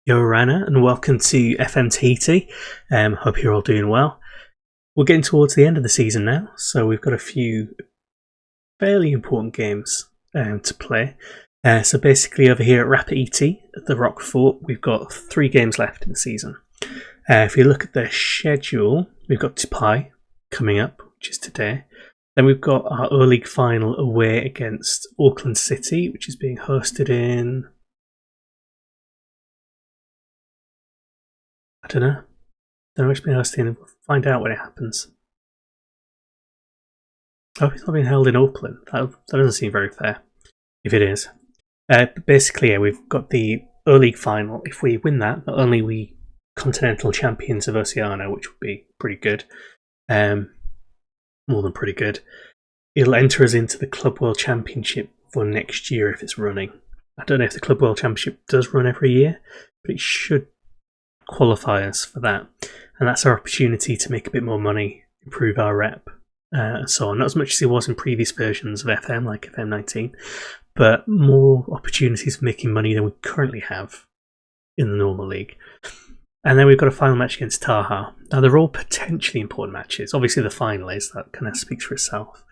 Yo, Rana, and welcome to FM Tahiti. Hope you're all doing well. We're getting towards the end of the season now, so we've got a few fairly important games to play. So basically over here at Rapid ET, at the Rock Fort, we've got 3 games left in the season. If you look at the schedule, we've got Tupai coming up, which is today. Then we've got our O-League final away against Auckland City, which is being hosted in... I don't know what's been hosting. We'll find out when it happens. I hope it's not being held in Auckland. That doesn't seem very fair, if it is. But basically, yeah, we've got the O-League final. If we win that, not only are we continental champions of Oceania, which would be pretty good, more than pretty good, it'll enter us into the Club World Championship for next year if it's running. I don't know if the Club World Championship does run every year, but it should qualify us for that, and that's our opportunity to make a bit more money, improve our rep, and so on. Not as much as it was in previous versions of FM, like FM19, but more opportunities for making money than we currently have in the normal league. And then we've got a final match against Taha. Now they're all potentially important matches. Obviously the final is, that kind of speaks for itself.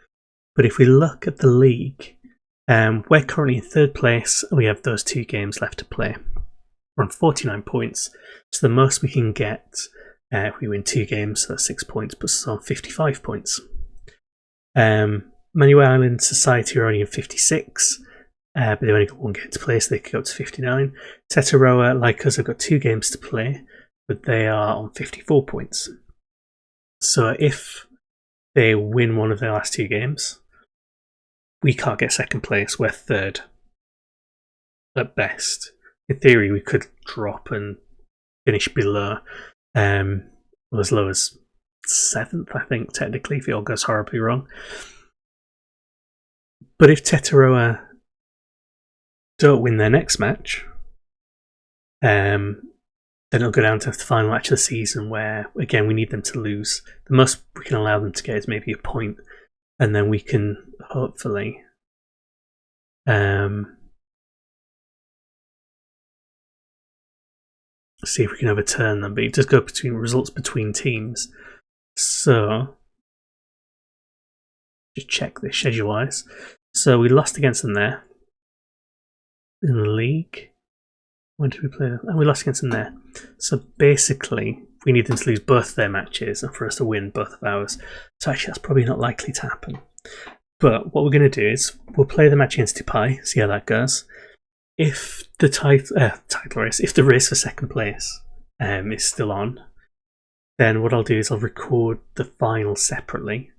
But if we look at the league, we're currently in 3rd place, and we have those 2 games left to play. We're on 49 points, so the most we can get if we win 2 games, so that's 6 points, puts us on 55 points. Manua Island Society are only in 56, but they've only got 1 game to play, so they could go up to 59. Hitiraa, like us, have got 2 games to play, but they are on 54 points. So if they win one of their last 2 games, we can't get 2nd place, we're 3rd at best. In theory, we could drop and finish below, as low as 7th, I think, technically, if it all goes horribly wrong. But if Hitiraa don't win their next match, then it'll go down to the final match of the season where, again, we need them to lose. The most we can allow them to get is maybe a point, and then we can hopefully... see if we can overturn them, but it does go between results between teams. So, just check this schedule wise. So we lost against them there in the league. When did we play them? And we lost against them there. So basically, we need them to lose both their matches and for us to win both of ours. So actually, that's probably not likely to happen. But what we're going to do is we'll play the match against Tupai, see how that goes. If the title race, if the race for 2nd place is still on, then what I'll do is I'll record the final separately.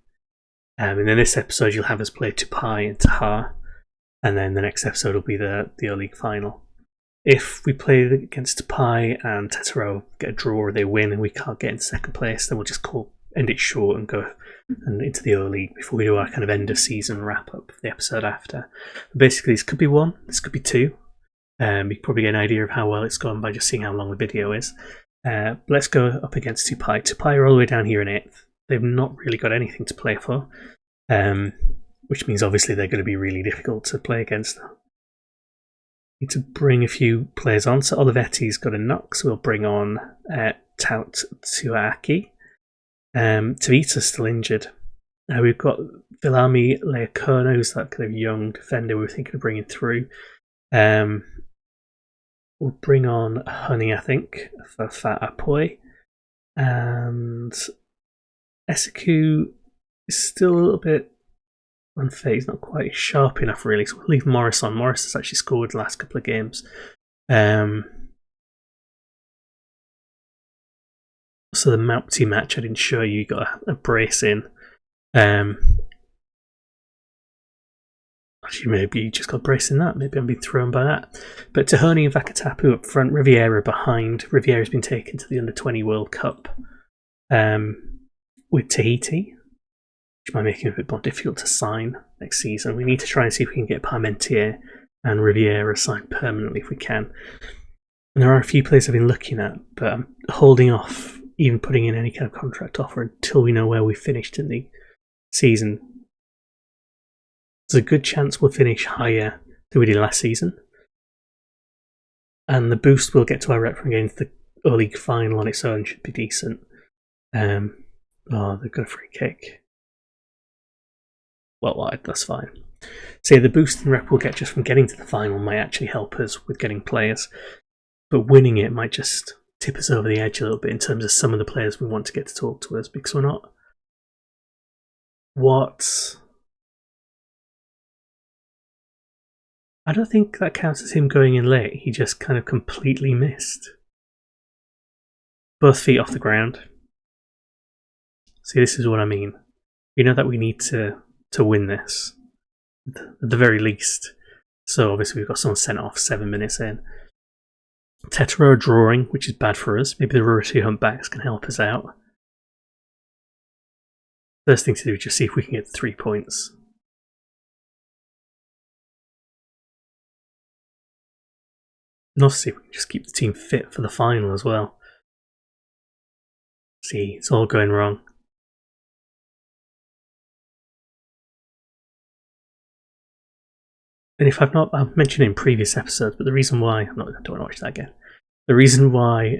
And in this episode, you'll have us play Tupai and Taha, and then the next episode will be the O-League final. If we play against Tupai and Hitiraa get a draw or they win and we can't get in 2nd place, then we'll just end it short and go into the O-League before we do our kind of end of season wrap up for the episode after. But basically, this could be 1, this could be 2. You can probably get an idea of how well it's gone by just seeing how long the video is. Let's go up against Tupai. Tupai are all the way down here in 8th. They've not really got anything to play for, which means obviously they're going to be really difficult to play against. Need to bring a few players on. So Olivetti's got a knock, so we'll bring on Tout Tuaki. Tavita's still injured. We've got Vilami Leacono, who's that kind of young defender we were thinking of bringing through. We'll bring on Honey, I think, for Fat Apoy. And Esiku is still a little bit unfit. He's not quite sharp enough, really. So we'll leave Morris on. Morris has actually scored the last couple of games. So the Maupti match I didn't show you, you got a brace in. Actually, maybe you just got brace in that. Maybe I'm being thrown by that. But Tahoni and Vakatapu up front, Riviera behind. Riviera's been taken to the Under-20 World Cup with Tahiti, which might make him a bit more difficult to sign next season. We need to try and see if we can get Parmentier and Riviera signed permanently if we can. And there are a few players I've been looking at, but I'm holding off even putting in any kind of contract offer until we know where we finished in the season. There's a good chance we'll finish higher than we did last season. And the boost we'll get to our rep from against the league final on its own should be decent. Oh, they've got a free kick. Well, wide, that's fine. So the boost and rep we'll get just from getting to the final might actually help us with getting players. But winning it might just tip us over the edge a little bit in terms of some of the players we want to get to talk to us, because we're not... What? I don't think that counts as him going in late. He just kind of completely missed. Both feet off the ground. See, this is what I mean. You know that we need to win this, at the very least. So obviously we've got someone sent off 7 minutes in. Hitiraa drawing, which is bad for us. Maybe the Ruratu Humpbacks can help us out. First thing to do is just see if we can get 3 points. And also see if we can just keep the team fit for the final as well. See, it's all going wrong. And if I've mentioned it in previous episodes, but the reason why I don't want to watch that again. The reason why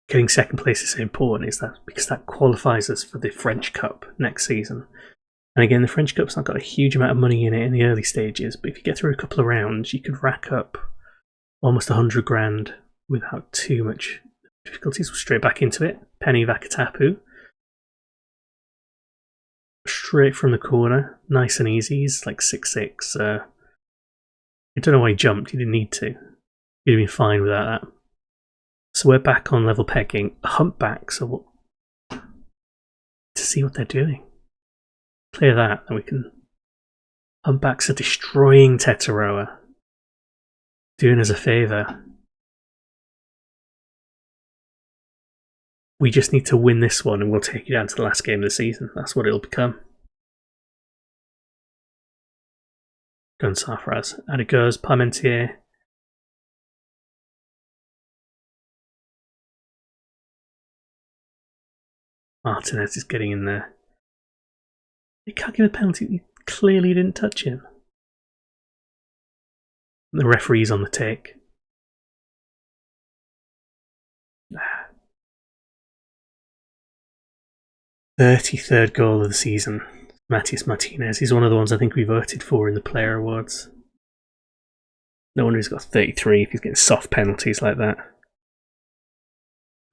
getting second place is so important is that because that qualifies us for the French Cup next season. And again, the French Cup's not got a huge amount of money in it in the early stages, but if you get through a couple of rounds, you could rack up almost 100 grand without too much difficulties. We're straight back into it. Penny Vakatapu. Straight from the corner. Nice and easy. He's like 6'6". I don't know why he jumped. He didn't need to. He'd have been fine without that. So we're back on level pegging. Humpbacks are to see what they're doing. Clear that, and we can... Humpbacks are destroying Hitiraa. Doing us a favour. We just need to win this one and we'll take you down to the last game of the season. That's what it'll become. Gun Sarfraz. And it goes Parmentier. Martinez is getting in there. He can't give a penalty. He clearly didn't touch him. The referee's on the take. 33rd goal of the season. Matias Martinez. He's one of the ones I think we voted for in the player awards. No wonder he's got 33 if he's getting soft penalties like that.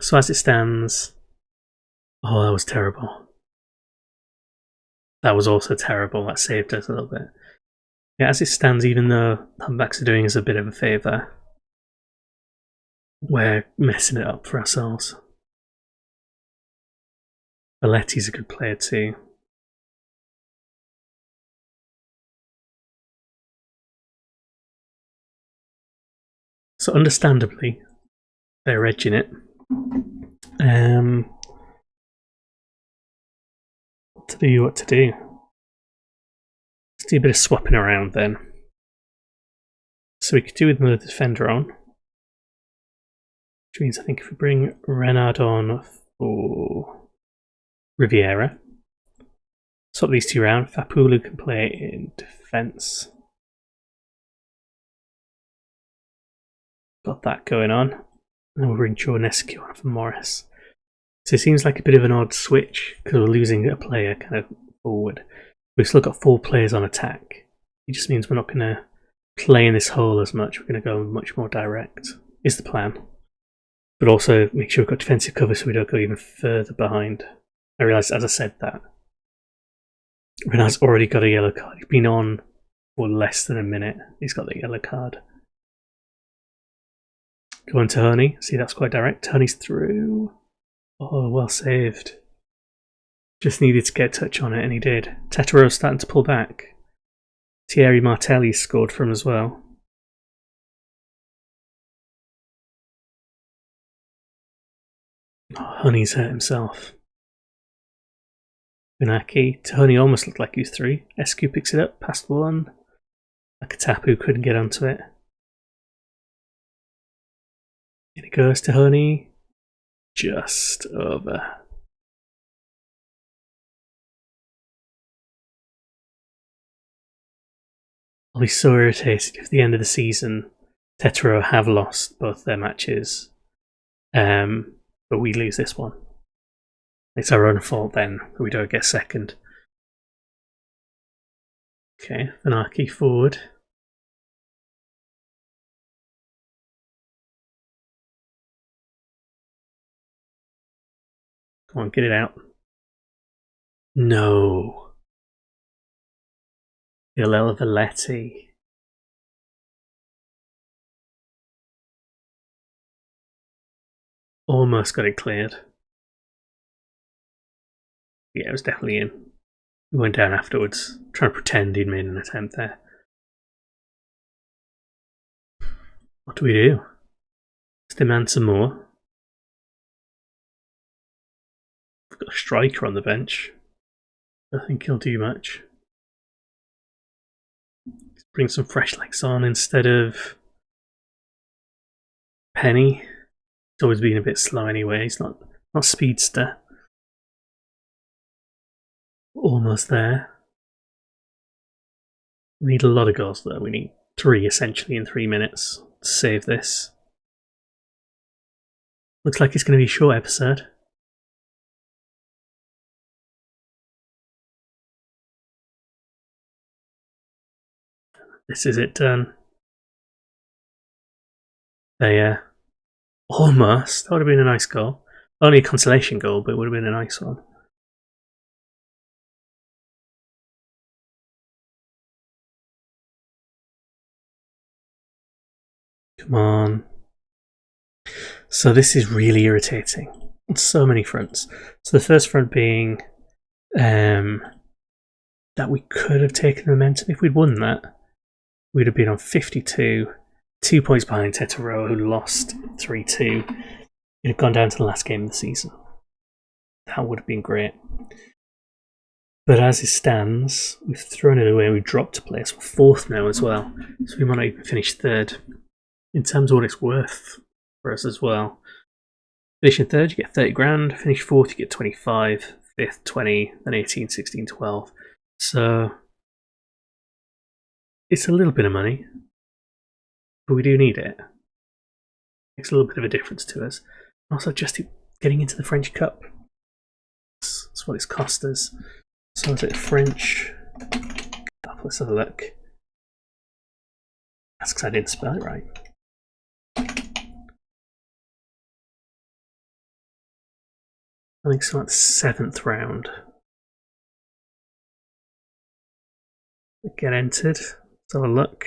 So as it stands... Oh, that was terrible. That was also terrible. That saved us a little bit. Yeah, as it stands, even though Humpbacks are doing us a bit of a favour, we're messing it up for ourselves. Valetti's a good player too. So understandably, they're edging it. What to do. Let's do a bit of swapping around then. So we could do with another defender on. Which means I think if we bring Renard on for Riviera, swap these two around. Fapulu can play in defence. Got that going on. And we'll bring Jornescu on for Morris. So it seems like a bit of an odd switch because we're losing a player kind of forward. We've still got 4 players on attack. It just means we're not going to play in this hole as much. We're going to go much more direct, is the plan. But also make sure we've got defensive cover so we don't go even further behind. I realised as I said that, Renard's already got a yellow card. He's been on for less than a minute. He's got the yellow card. Go on to Honey. See, that's quite direct. Honey's through. Oh, well saved. Just needed to get a touch on it, and he did. Hitiraa starting to pull back. Thierry Martelli scored from as well. Oh, Honey's hurt himself. Binaki. Tony almost looked like he was through. SQ picks it up, past one. Akatapu couldn't get onto it. And it goes to Honey. Just over. I'll be so irritated if at the end of the season Hitiraa have lost both their matches, but we lose this one. It's our own fault then that we don't get second. Okay, Anarchy forward. Come on, get it out. No. Illela Valetti. Almost got it cleared. Yeah, it was definitely in. We went down afterwards, trying to pretend he'd made an attempt there. What do we do? Let's demand some more. We've got a striker on the bench. I don't think he'll do much. Let's bring some fresh legs on instead of Penny. He's always been a bit slow anyway. He's not speedster. Almost there. We need a lot of goals though. We need 3 essentially in 3 minutes to save this. Looks like it's going to be a short episode. This is it done. Almost. That would have been a nice goal. Only a consolation goal, but it would have been a nice one. Come on. So this is really irritating on so many fronts. So the first front being that we could have taken momentum. If we'd won that, we'd have been on 52, 2 points behind Hitiraa, who lost 3-2. We'd have gone down to the last game of the season. That would have been great. But as it stands, we've thrown it away. We've dropped a place. We're 4th now as well. So we might not even finish 3rd. In terms of what it's worth for us as well. Finishing 3rd, you get 30 grand. Finish 4th, you get 25. 5th, 20. Then 18, 16, 12. So it's a little bit of money. But we do need it. Makes a little bit of a difference to us. Also, just getting into the French Cup. That's what it's cost us. So is it French Cup? Let's have a look. That's because I didn't spell it right. I think it's like the 7th round. Get entered. Let's have a look.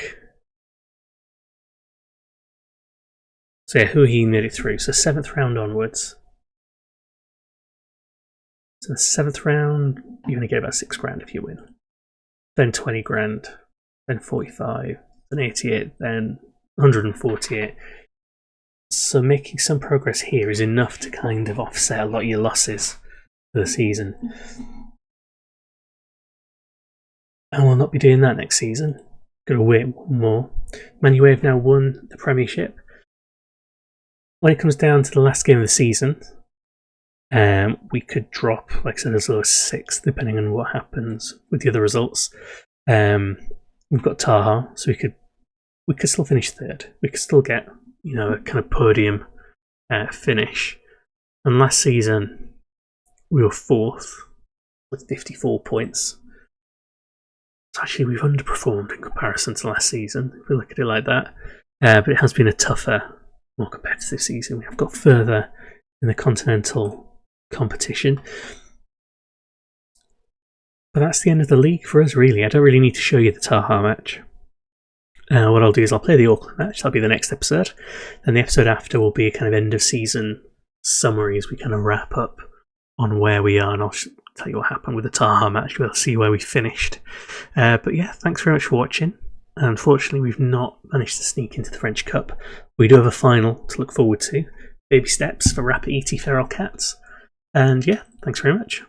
So yeah, who he made it through. So 7th round onwards. So the 7th round, you're going to get about 6 grand if you win. Then 20 grand. Then 45. Then 88. Then 148. So making some progress here is enough to kind of offset a lot of your losses for the season. And we'll not be doing that next season. Got to wait one more. Man U have now won the Premiership. When it comes down to the last game of the season, we could drop, like I said, as low as 6th, depending on what happens with the other results. We've got Taha, so we could still finish 3rd. We could still get, a kind of podium finish. And last season, we were 4th with 54 points. So actually, we've underperformed in comparison to last season, if we look at it like that. But it has been a tougher, more competitive season. We have got further in the continental competition. But that's the end of the league for us, really. I don't really need to show you the Taha match. What I'll do is I'll play the Auckland match. That'll be the next episode. Then the episode after will be a kind of end of season summary as we kind of wrap up on where we are, and I'll tell you what happened with the Taha match. We'll see where we finished. But yeah, thanks very much for watching. Unfortunately, we've not managed to sneak into the French Cup. We do have a final to look forward to. Baby steps for Rapid ET Feral Cats. And yeah, thanks very much.